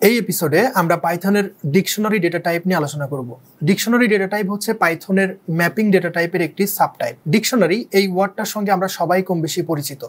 এই এপিসোডে আমরা পাইথনের ডিকশনারি ডেটা টাইপ নিয়ে আলোচনা করব। ডিকশনারি ডেটা টাইপ হচ্ছে পাইথনের ম্যাপিং ডেটা টাইপের একটি সাবটাইপ। ডিকশনারি এই ওয়ার্ডটার সঙ্গে আমরা সবাই কম বেশি পরিচিত।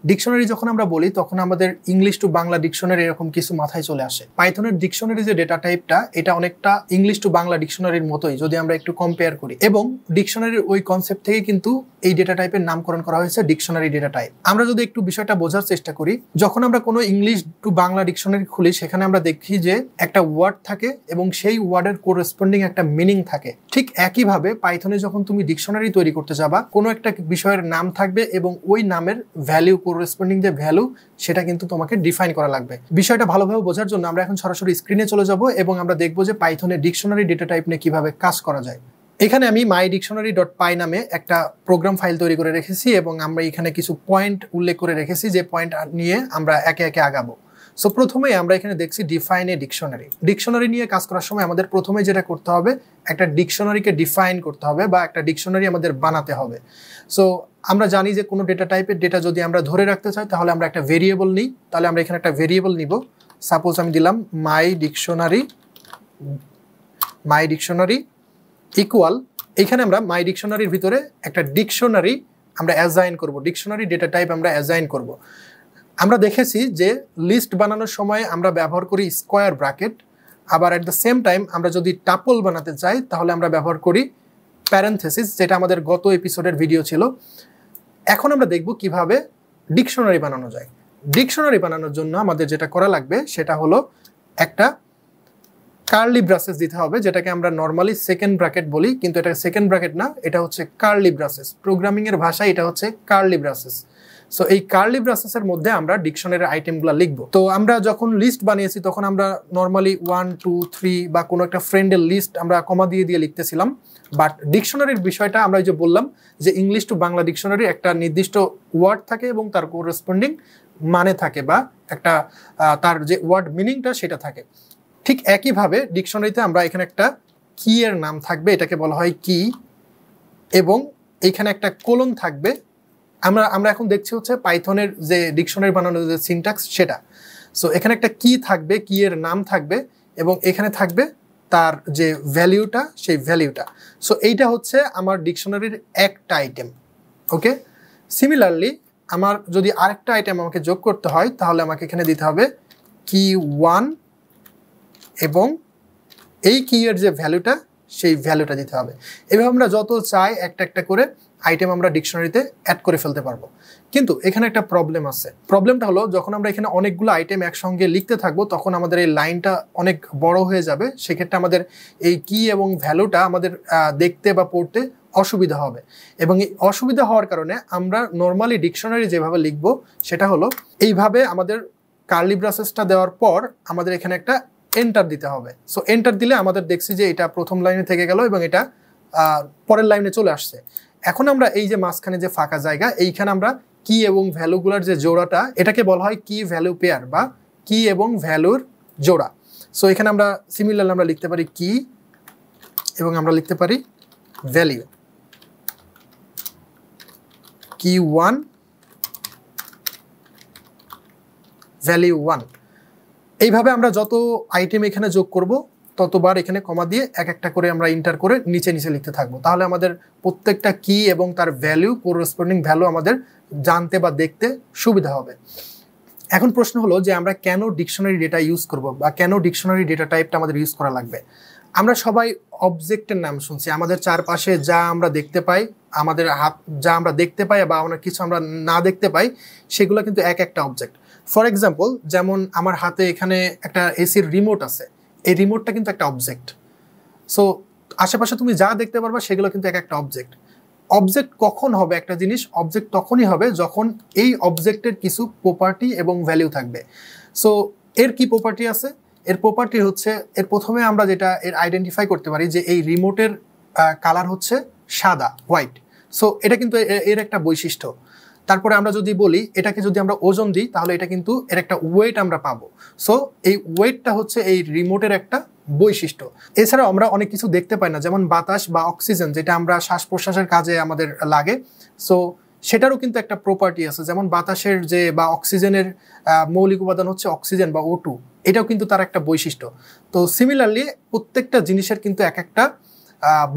ডিকশনারি যখন আমরা বলি তখন আমাদের ইংলিশ টু বাংলা ডিকশনারি এরকম কিছু মাথায় চলে আসে। পাইথনের ডিকশনারি যে ডেটা টাইপটা এটা অনেকটা ইংলিশ টু বাংলা ডিকশনারির মতোই যদি আমরা একটু কম্পেয়ার করি, এবং ডিকশনারির ওই কনসেপ্ট থেকে কিন্তু এই ডেটা টাইপের নামকরণ করা হয়েছে ডিকশনারি ডেটা টাইপ। আমরা যদি একটু বিষয়টা বোঝার চেষ্টা করি, যখন আমরা কোনো ইংলিশ টু বাংলা ডিকশনারি খুলি সেখানে আমরা দেখি যে একটা ওয়ার্ড থাকে এবং সেই ওয়ার্ডের কোরেসপন্ডিং একটা মিনিং থাকে। ঠিক একইভাবে পাইথনে যখন তুমি ডিকশনারি তৈরি করতে যাবা, কোনো একটা বিষয়ের নাম থাকবে এবং ওই নামের ভ্যালু, কোরেসপন্ডিং যে ভ্যালু সেটা কিন্তু তোমাকে ডিফাইন করা লাগবে। বিষয়টা ভালোভাবে বোঝার জন্য আমরা এখন সরাসরি স্ক্রিনে চলে যাব এবং আমরা দেখবো যে পাইথনে ডিকশনারি ডেটা টাইপ নিয়ে কিভাবে কাজ করা যায়। এখানে আমি mydictionary.py নামে একটা প্রোগ্রাম ফাইল তৈরি করে রেখেছি এবং আমরা এখানে কিছু পয়েন্ট উল্লেখ করে রেখেছি যে পয়েন্ট নিয়ে আমরা একে একে আগাবো। সো প্রথমে আমরা এখানে দেখছি ডিফাইন এ ডিকশনারি। ডিকশনারি নিয়ে কাজ করার সময় আমাদের প্রথমে যেটা করতে হবে, একটা ডিকশনারিকে ডিফাইন করতে হবে বা একটা ডিকশনারি আমাদের বানাতে হবে। সো আমরা জানি যে কোনো ডেটা টাইপের ডেটা যদি আমরা ধরে রাখতে চাই তাহলে আমরা একটা ভেরিয়েবল নিই। তাহলে আমরা এখানে একটা ভেরিয়েবল নিব। সাপোজ আমি দিলাম মাই ডিকশনারি ইকুয়াল, এখানে আমরা মাই ডিকশনারির ভিতরে একটা ডিকশনারি আমরা অ্যাসাইন করব, ডিকশনারি ডেটা টাইপ আমরা অ্যাসাইন করব। আমরা দেখেছি যে লিস্ট বানানোর সময় আমরা ব্যবহার করি স্কোয়ার ব্র্যাকেট, আবার অ্যাট দ্য সেম টাইম আমরা যদি টাপল বানাতে চাই তাহলে আমরা ব্যবহার করি প্যারেনথেসিস, যেটা আমাদের গত এপিসোডের ভিডিও ছিল। এখন আমরা দেখব কিভাবে ডিকশনারি বানানো যায়। ডিকশনারি বানানোর জন্য আমাদের যেটা করা লাগবে সেটা হলো একটা কার্লি ব্রাসেস দিতে হবে, যেটাকে আমরা নর্মালি সেকেন্ড ব্র্যাকেট বলি, কিন্তু এটা সেকেন্ড ব্র্যাকেট না, এটা হচ্ছে কার্লি ব্রাসেস। প্রোগ্রামিং এর ভাষায় এটা হচ্ছে কার্লি ব্রাসেস। সো এই কার্লি ব্রাসেসের মধ্যে আমরা ডিকশনারির আইটেমগুলো লিখবো। তো আমরা যখন লিস্ট বানিয়েছি তখন আমরা নর্মালি 1 2 3 বা কোনো একটা ফ্রেন্ডের লিস্ট আমরা কমা দিয়ে দিয়ে লিখতেছিলাম। বাট ডিকশনারির বিষয়টা আমরা যে বললাম যে ইংলিশ টু বাংলা ডিকশনারি একটা নির্দিষ্ট ওয়ার্ড থাকে এবং তার কোরেসপন্ডিং মানে থাকে বা একটা তার যে ওয়ার্ড মিনিংটা সেটা থাকে। ঠিক একইভাবে ডিকশনারিতে আমরা এখানে একটা কি এর নাম থাকবে, এটাকে বলা হয় কি, এবং এখানে একটা কোলন থাকবে। আমরা এখন দেখছি হচ্ছে পাইথনের যে ডিকশনারি বানানোর যে সিনট্যাক্স সেটা। সো এখানে একটা কি থাকবে, কি এর নাম থাকবে, এবং এখানে থাকবে তার যে ভ্যালিউটা, সেই ভ্যালিউটা। সো এইটা হচ্ছে আমার ডিকশনারির একটা আইটেম। ওকে, সিমিলারলি আমার যদি আরেকটা আইটেম আমাকে যোগ করতে হয় তাহলে আমাকে এখানে দিতে হবে কি 1 এবং এই কি এর যে ভ্যালুটা সেই ভ্যালুটা দিতে হবে। এভাবে আমরা যত চাই একটা একটা করে আইটেম আমরা ডিকশনারিতে অ্যাড করে ফেলতে পারবো। কিন্তু এখানে একটা প্রবলেম আছে। প্রবলেমটা হলো যখন আমরা এখানে অনেকগুলো আইটেম একসঙ্গে লিখতে থাকবো তখন আমাদের এই লাইনটা অনেক বড় হয়ে যাবে। সেক্ষেত্রে আমাদের এই কি এবং ভ্যালুটা আমাদের দেখতে বা পড়তে অসুবিধা হবে, এবং এই অসুবিধা হওয়ার কারণে আমরা নর্মালি ডিকশনারি যেভাবে লিখবো সেটা হলো এইভাবে। আমাদের কার্লি ব্রাসেসটা দেওয়ার পর আমাদের এখানে একটা এন্টার দিতে হবে। সো এন্টার দিলে আমাদের দেখছি যে এটা প্রথম লাইনে থেকে গেল এবং এটা পরের লাইনে চলে আসছে। এখন আমরা এই যে মাঝখানে যে ফাঁকা জায়গা, এইখানে আমরা কি এবং ভ্যালুগুলোর যে জোড়াটা, এটাকে বলা হয় কি ভ্যালু পেয়ার বা কি এবং ভ্যালুর জোড়া। সো এখানে আমরা সিমিলারলি আমরা লিখতে পারি কি এবং আমরা লিখতে পারি ভ্যালু, কি 1 ভ্যালু 1। এইভাবে আমরা যত আইটেম এখানে যোগ করব ততবার এখানে কমা দিয়ে এক একটা করে আমরা ইন্টার করে নিচে নিচে লিখতে থাকবো। তাহলে আমাদের প্রত্যেকটা কি এবং তার ভ্যালু, কোরেসপন্ডিং ভ্যালু আমাদের জানতে বা দেখতে সুবিধা হবে। এখন প্রশ্ন হলো যে আমরা কেন ডিকশনারি ডেটা ইউজ করব বা কেন ডিকশনারি ডেটা টাইপটা আমাদের ইউজ করা লাগবে। আমরা সবাই অবজেক্টের নাম শুনছি। আমাদের চারপাশে যা আমরা দেখতে পাই, আমাদের যা আমরা দেখতে পাই বা আমরা কিছু আমরা না দেখতে পাই, সেগুলো কিন্তু এক একটা অবজেক্ট। ফর এক্সাম্পল, যেমন আমার হাতে এখানে একটা এসির রিমোট আছে, এই রিমোটটা কিন্তু একটা অবজেক্ট। সো আশেপাশে তুমি যা দেখতে পারবা সেগুলো কিন্তু এক একটা অবজেক্ট। অবজেক্ট কখন হবে একটা জিনিস? অবজেক্ট তখনই হবে যখন এই অবজেক্টের কিছু প্রপার্টি এবং ভ্যালু থাকবে। সো এর কি প্রপার্টি আছে? এর প্রপার্টি হচ্ছে, এর প্রথমে আমরা যেটা এর আইডেন্টিফাই করতে পারি যে এই রিমোটের কালার হচ্ছে সাদা, হোয়াইট। সো এটা কিন্তু এর একটা বৈশিষ্ট্য। তারপরে আমরা যদি বলি এটাকে যদি আমরা ওজন দিই তাহলে এটা কিন্তু এর একটা ওয়েট আমরা পাবো। সো এই ওয়েটটা হচ্ছে এই রিমোটের একটা বৈশিষ্ট্য। এছাড়াও আমরা অনেক কিছু দেখতে পাই না, যেমন বাতাস বা অক্সিজেন, যেটা আমরা শ্বাস প্রশ্বাসের কাজে আমাদের লাগে। সো সেটারও কিন্তু একটা প্রপার্টি আছে, যেমন বাতাসের যে বা অক্সিজেনের মৌলিক উপাদান হচ্ছে অক্সিজেন বা O2। এটাও কিন্তু তার একটা বৈশিষ্ট্য। তো সিমিলারলি প্রত্যেকটা জিনিসের কিন্তু এক একটা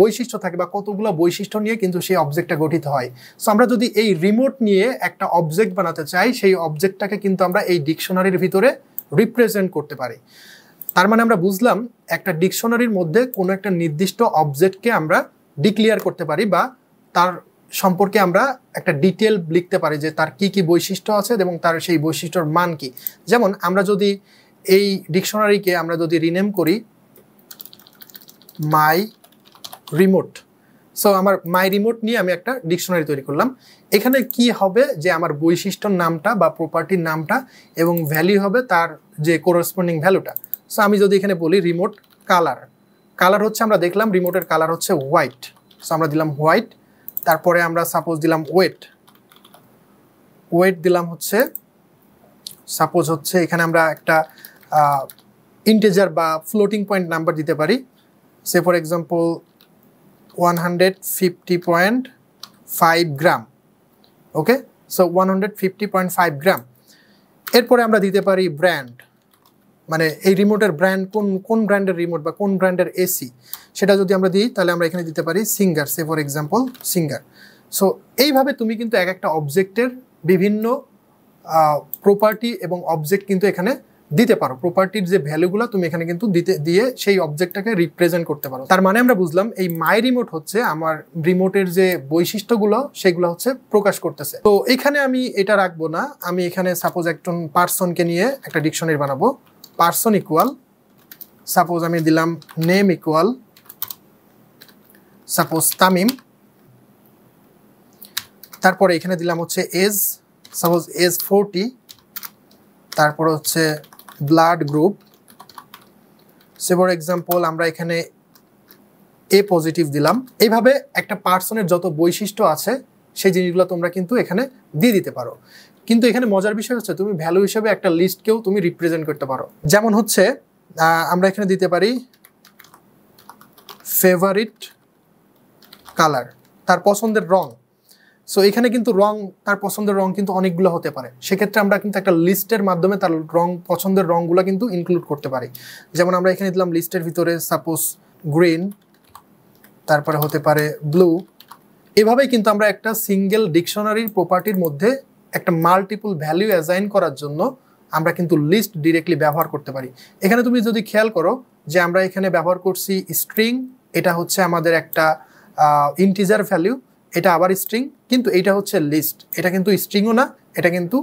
বৈশিষ্ট্য থাকে বা কতগুলো বৈশিষ্ট্য নিয়ে কিন্তু সেই অবজেক্টটা গঠিত হয়। সো আমরা যদি এই রিমোট নিয়ে একটা অবজেক্ট বানাতে চাই, সেই অবজেক্টটাকে কিন্তু আমরা এই ডিকশনারির ভিতরে রিপ্রেজেন্ট করতে পারি। তার মানে আমরা বুঝলাম একটা ডিকশনারির মধ্যে কোনো একটা নির্দিষ্ট অবজেক্টকে আমরা ডিক্লেয়ার করতে পারি বা তার সম্পর্কে আমরা একটা ডিটেল লিখতে পারি যে তার কি কি বৈশিষ্ট্য আছে এবং তার সেই বৈশিষ্ট্যর মান কি। যেমন আমরা যদি এই ডিকশনারিকে আমরা যদি রিনেম করি মাই রিমোট, সো আমার মাই রিমোট নিয়ে আমি একটা ডিকশনারি তৈরি করলাম। এখানে কি হবে যে আমার বৈশিষ্ট্যর নামটা বা প্রপার্টির নামটা এবং ভ্যালু হবে তার যে কোরসপন্ডিং ভ্যালুটা। সো আমি যদি এখানে বলি রিমোট কালার, কালার হচ্ছে আমরা দেখলাম রিমোটের কালার হচ্ছে হোয়াইট, সো আমরা দিলাম হোয়াইট। তারপরে আমরা সাপোজ দিলাম ওয়েট, ওয়েট দিলাম হচ্ছে সাপোজ হচ্ছে এখানে আমরা একটা ইন্টিজার বা ফ্লোটিং পয়েন্ট নাম্বার দিতে পারি, সে ফর এক্সাম্পল 150.5 গ্রাম। ওকে, সো 150.5 গ্রাম। এরপরে আমরা দিতে পারি ব্র্যান্ড, মানে এই রিমোটের ব্র্যান্ড কোন ব্র্যান্ডের রিমোট বা কোন ব্র্যান্ডের এসি, সেটা যদি আমরা দিই তাহলে আমরা এখানে দিতে পারি singer, say for example singer. So এইভাবে তুমি কিন্তু এক একটা অবজেক্টের বিভিন্ন প্রপার্টি এবং অবজেক্ট কিন্তু এখানে দিতে পারো। প্রপার্টির যে ভ্যালুগুলো তুমি এখানে কিন্তু দিয়ে সেই অবজেক্টটাকে রিপ্রেজেন্ট করতে পারো। তার মানে আমরা বুঝলাম এই মাই রিমোট হচ্ছে আমার রিমোটের যে বৈশিষ্ট্যগুলো সেগুলো হচ্ছে প্রকাশ করতেছে। তো এখানে আমি এটা রাখবো না, আমি এখানে সাপোজ একজন পার্সনকে নিয়ে একটা ডিকশনারি বানাবো। পার্সন ইকুয়াল সাপোজ আমি দিলাম নেম ইকুয়াল সাপোজ তামিম। তারপরে এখানে দিলাম হচ্ছে এজ, সাপোজ এজ 40। তারপরে হচ্ছে blood group, say for example আমরা এখানে এ পজিটিভ দিলাম। এইভাবে একটা পার্সনের যত বৈশিষ্ট্য আছে সেই জিনিসগুলো তোমরা কিন্তু এখানে দিয়ে দিতে পারো। কিন্তু এখানে মজার বিষয় হচ্ছে তুমি ভ্যালু হিসেবে একটা লিস্টকেও তুমি রিপ্রেজেন্ট করতে পারো। যেমন হচ্ছে আমরা এখানে দিতে পারি ফেভারিট কালার, তার পছন্দের রং। সো এখানে কিন্তু রং, তার পছন্দের রং কিন্তু অনেকগুলো হতে পারে, সেক্ষেত্রে আমরা কিন্তু একটা লিস্টের মাধ্যমে তার পছন্দের রংগুলো কিন্তু ইনক্লুড করতে পারি। যেমন আমরা এখানে দিলাম লিস্টের ভিতরে সাপোজ গ্রিন, তারপরে হতে পারে ব্লু। এভাবেই কিন্তু আমরা একটা সিঙ্গেল ডিকশনারির প্রপার্টির মধ্যে একটা মাল্টিপল ভ্যালু অ্যাসাইন করার জন্য আমরা কিন্তু লিস্ট ডিরেক্টলি ব্যবহার করতে পারি। এখানে তুমি যদি খেয়াল করো যে আমরা এখানে ব্যবহার করছি স্ট্রিং, এটা হচ্ছে আমাদের একটা ইন্টিজার ভ্যালু, এটা আবার স্ট্রিং, কিন্তু এটা হচ্ছে লিস্ট, এটা কিন্তু স্ট্রিংও না, এটা কিন্তু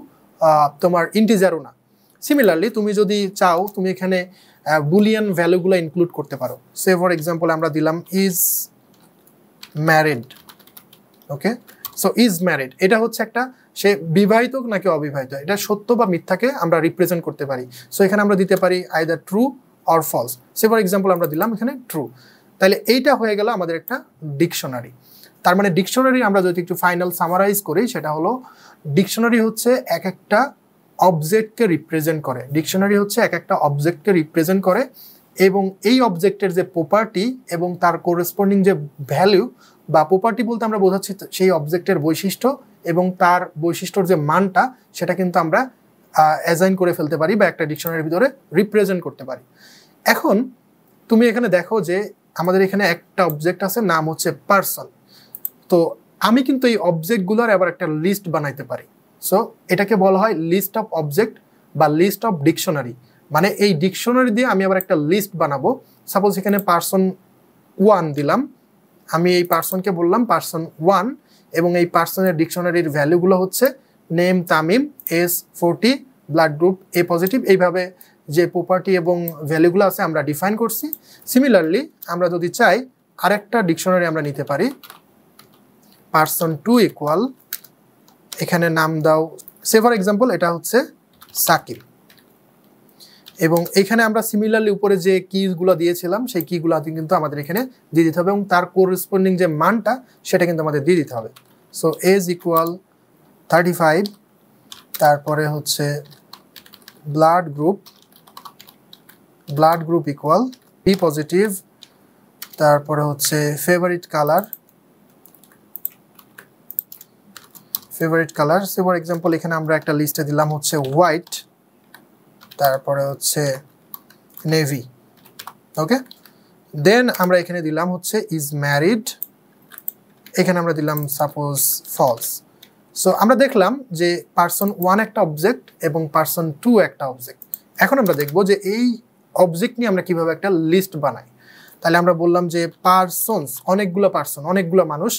তোমার ইন্টিজারও না। সিমিলারলি তুমি যদি চাও তুমি এখানে বুলিয়ান ভ্যালুগুলো ইনক্লুড করতে পারো। সে ফর এক্সাম্পল আমরা দিলাম is married. Okay, so is married এটা হচ্ছে একটা সে বিবাহিত নাকি অবিবাহিত, এটা সত্য বা মিথ্যাকে আমরা রিপ্রেজেন্ট করতে পারি। সো এখানে আমরা দিতে পারি either true or false. Say for example আমরা দিলাম এখানে ট্রু। তাহলে এইটা হয়ে গেল আমাদের একটা ডিকশনারি। তার মানে ডিকশনারি আমরা যদি একটু ফাইনাল সামারাইজ করি সেটা হলো ডিকশনারি হচ্ছে এক একটা অবজেক্টকে রিপ্রেজেন্ট করে। ডিকশনারি হচ্ছে এক একটা অবজেক্টকে রিপ্রেজেন্ট করে এবং এই অবজেক্টের যে প্রপার্টি এবং তার কোরেসপন্ডিং যে ভ্যালু বা প্রপার্টি বলতে আমরা বোঝাচ্ছি সেই অবজেক্টের বৈশিষ্ট্য এবং তার বৈশিষ্ট্যর যে মানটা সেটা কিন্তু আমরা অ্যাসাইন করে ফেলতে পারি বা একটা ডিকশনারির ভিতরে রিপ্রেজেন্ট করতে পারি। এখন তুমি এখানে দেখো যে আমাদের এখানে একটা অবজেক্ট আছে, নাম হচ্ছে পার্সন। তো আমি কিন্তু এই অবজেক্টগুলোর আবার একটা লিস্ট বানাইতে পারি। সো এটাকে বলা হয় লিস্ট অফ অবজেক্ট বা লিস্ট অফ ডিকশনারি। মানে এই ডিকশনারি দিয়ে আমি আবার একটা লিস্ট বানাবো। সাপোজ এখানে পার্সন 1 দিলাম, আমি এই পার্সনকে বললাম পার্সন 1 এবং এই পার্সনের ডিকশনারির ভ্যালুগুলো হচ্ছে name Tamim, age 40, blood group A positive. এইভাবে যে প্রপার্টি এবং ভ্যালুগুলো আছে আমরা ডিফাইন করছি। সিমিলারলি আমরা যদি চাই আরেকটা ডিকশনারি আমরা নিতে পারি পার্সন 2 ইকুয়াল, এখানে নাম দাও সে ফর এক্সাম্পল এটা হচ্ছে সাকিব, এবং এখানে আমরা সিমিলারলি উপরে যে কিগুলো দিয়েছিলাম সেই কিগুলো কিন্তু আমাদের এখানে দিয়ে দিতে হবে এবং তার কোরেসপন্ডিং যে মানটা সেটা কিন্তু আমাদের দিয়ে দিতে হবে। সো এজ ইকুয়াল 35, তারপরে হচ্ছে blood group equal B positive, তারপরে হচ্ছে favourite colour say for example এখানে আমরা একটা লিস্টে দিলাম হচ্ছে হোয়াইট, তারপরে হচ্ছে নেভি। ওকে, দেন আমরা এখানে দিলাম হচ্ছে ইজ ম্যারিড, এখানে আমরা দিলাম সাপোজ ফলস। সো আমরা দেখলাম যে পারসন 1 একটা অবজেক্ট এবং পারসন 2 একটা অবজেক্ট। এখন আমরা দেখব যে এই অবজেক্ট নিয়ে আমরা কিভাবে একটা লিস্ট বানাই। তাহলে আমরা বললাম যে পারসনস, অনেকগুলো পারসন, অনেকগুলো মানুষ,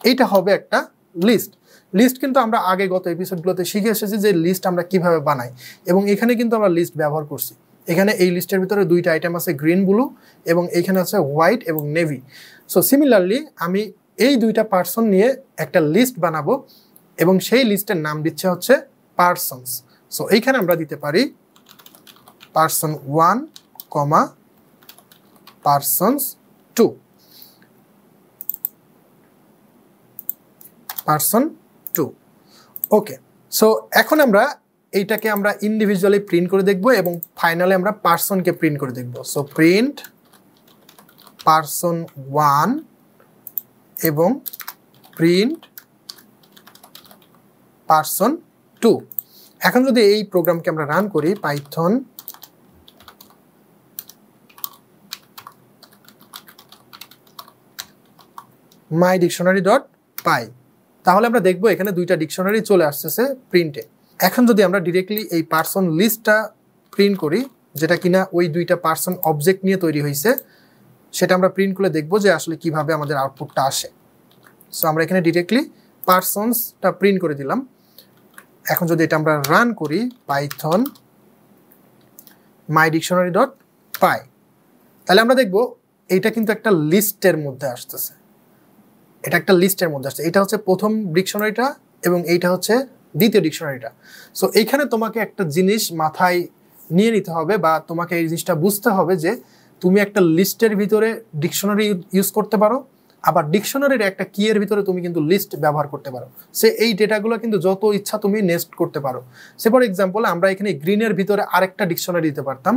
এইটা হবে একটা লিস্ট। লিস্ট কিন্তু আমরা আগে গত এপিসোডগুলোতে শিখে এসেছি যে লিস্ট আমরা কিভাবে বানাই, এবং এখানে কিন্তু আমরা লিস্ট ব্যবহার করছি। এখানে এই লিস্টের ভিতরে 2টা আইটেম আছে, গ্রিন ব্লু, এবং এখানে আছে হোয়াইট এবং নেভি। সো সিমিলারলি আমি এই 2টা পারসন নিয়ে একটা লিস্ট বানাবো এবং সেই লিস্টের নাম দিচ্ছে হচ্ছে পারসনস। সো এইখানে আমরা দিতে পারি পারসন 1, পারসনস 2, পারসন 2। ওকে, সো এখন আমরা এইটাকে আমরা ইন্ডিভিজুয়ালি প্রিন্ট করে দেখব এবং ফাইনালে আমরা পারসনকে প্রিন্ট করে দেখব। সো প্রিন্ট পারসন 1 এবং প্রিন্ট পারসন 2। এখন যদি এই প্রোগ্রামকে আমরা রান করি, পাইথন mydictionary.py, তাহলে আমরা দেখব এখানে 2টা ডিকশনারি চলে আসছে প্রিন্টে। এখন যদি আমরা ডিরেক্টলি এই পারসন লিস্টটা প্রিন্ট করি, যেটা কিনা ওই 2টা পারসন অবজেক্ট নিয়ে তৈরি হয়েছে, সেটা আমরা প্রিন্ট করে দেখব যে আসলে কিভাবে আমাদের আউটপুটটা আসে। সো আমরা এখানে ডিরেক্টলি পারসনসটা প্রিন্ট করে দিলাম। এখন যদি এটা আমরা রান করি, পাইথন mydictionary.py, তাহলে আমরা দেখব এইটা কিন্তু একটা লিস্টের মধ্যে আসতেছে। এটা একটা লিস্টের মধ্যে আসছে। এটা হচ্ছে প্রথম ডিকশনারিটা এবং এইটা হচ্ছে দ্বিতীয় ডিকশনারিটা। সো এইখানে তোমাকে একটা জিনিস মাথায় নিয়ে নিতে হবে, বা তোমাকে এই জিনিসটা বুঝতে হবে যে তুমি একটা লিস্টের ভিতরে ডিকশনারি ইউজ করতে পারো, আবার ডিকশনারির একটা কি এর ভিতরে তুমি কিন্তু লিস্ট ব্যবহার করতে পারো। সে এই ডেটাগুলো কিন্তু যত ইচ্ছা তুমি নেস্ট করতে পারো। সে ফর এক্সাম্পল আমরা এখানে গ্রিনের ভিতরে আরেকটা ডিকশনারি দিতে পারতাম।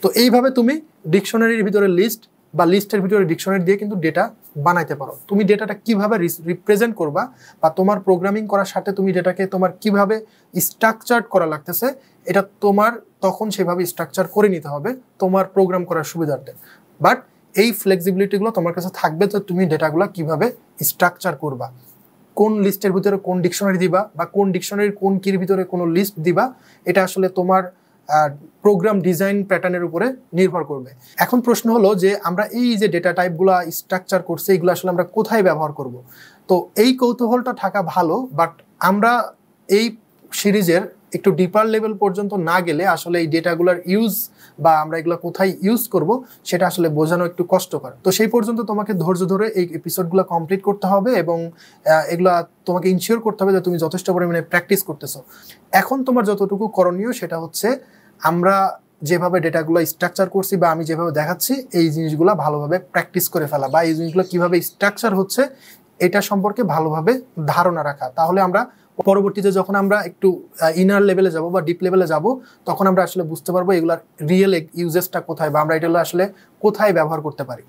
তো এইভাবে তুমি ডিকশনারির ভিতরে লিস্ট বা লিস্টের ভিতরে ডিকশনারি দিয়ে কিন্তু ডেটা বানাইতে পারো। তুমি ডেটাটা কিভাবে রিপ্রেজেন্ট করবা বা তোমার প্রোগ্রামিং করার সাথে তুমি ডেটাকে তোমার কিভাবে স্ট্রাকচার করা লাগতেছে, এটা তোমার তখন সেভাবে স্ট্রাকচার করে নিতে হবে তোমার প্রোগ্রাম করার সুবিধার্থে। বাট এই ফ্লেক্সিবিলিটিগুলো তোমার কাছে থাকবে যে তুমি ডেটাগুলো কিভাবে স্ট্রাকচার করবা, কোন লিস্টের ভিতরে কোন ডিকশনারি দিবা বা কোন ডিকশনারির কোন কির ভিতরে কোনো লিস্ট দিবা, এটা আসলে তোমার প্রোগ্রাম ডিজাইন প্যাটার্নের উপরে নির্ভর করবে। এখন প্রশ্ন হলো যে আমরা এই যে ডেটা টাইপগুলো স্ট্রাকচার করছি, এগুলো আসলে আমরা কোথায় ব্যবহার করব। তো এই কৌতূহলটা থাকা ভালো, বাট আমরা এই সিরিজের একটু ডিপার লেভেল পর্যন্ত না গেলে আসলে এই ডেটাগুলোর ইউজ বা আমরা এগুলো কোথায় ইউজ করব সেটা আসলে বোঝানো একটু কষ্টকর। তো সেই পর্যন্ত তোমাকে ধৈর্য ধরে এই এপিসোডগুলো কমপ্লিট করতে হবে এবং এগুলা তোমাকে ইনশিওর করতে হবে যে তুমি যথেষ্ট পরিমাণে প্র্যাকটিস করতেছো। এখন তোমার যতটুকু করণীয় সেটা হচ্ছে আমরা যেভাবে ডেটাগুলো স্ট্রাকচার করছি বা আমি যেভাবে দেখাচ্ছি এই জিনিসগুলো ভালোভাবে প্র্যাকটিস করে ফেলা, বা এই জিনিসগুলো কীভাবে স্ট্রাকচার হচ্ছে এটা সম্পর্কে ভালোভাবে ধারণা রাখা। তাহলে আমরা পরবর্তীতে যখন আমরা একটু ইনার লেভেলে যাব বা ডিপ লেভেলে যাব, তখন আমরা আসলে বুঝতে পারবো এগুলার রিয়েল ইউজেসটা কোথায় বা আমরা এটা আসলে কোথায় ব্যবহার করতে পারি।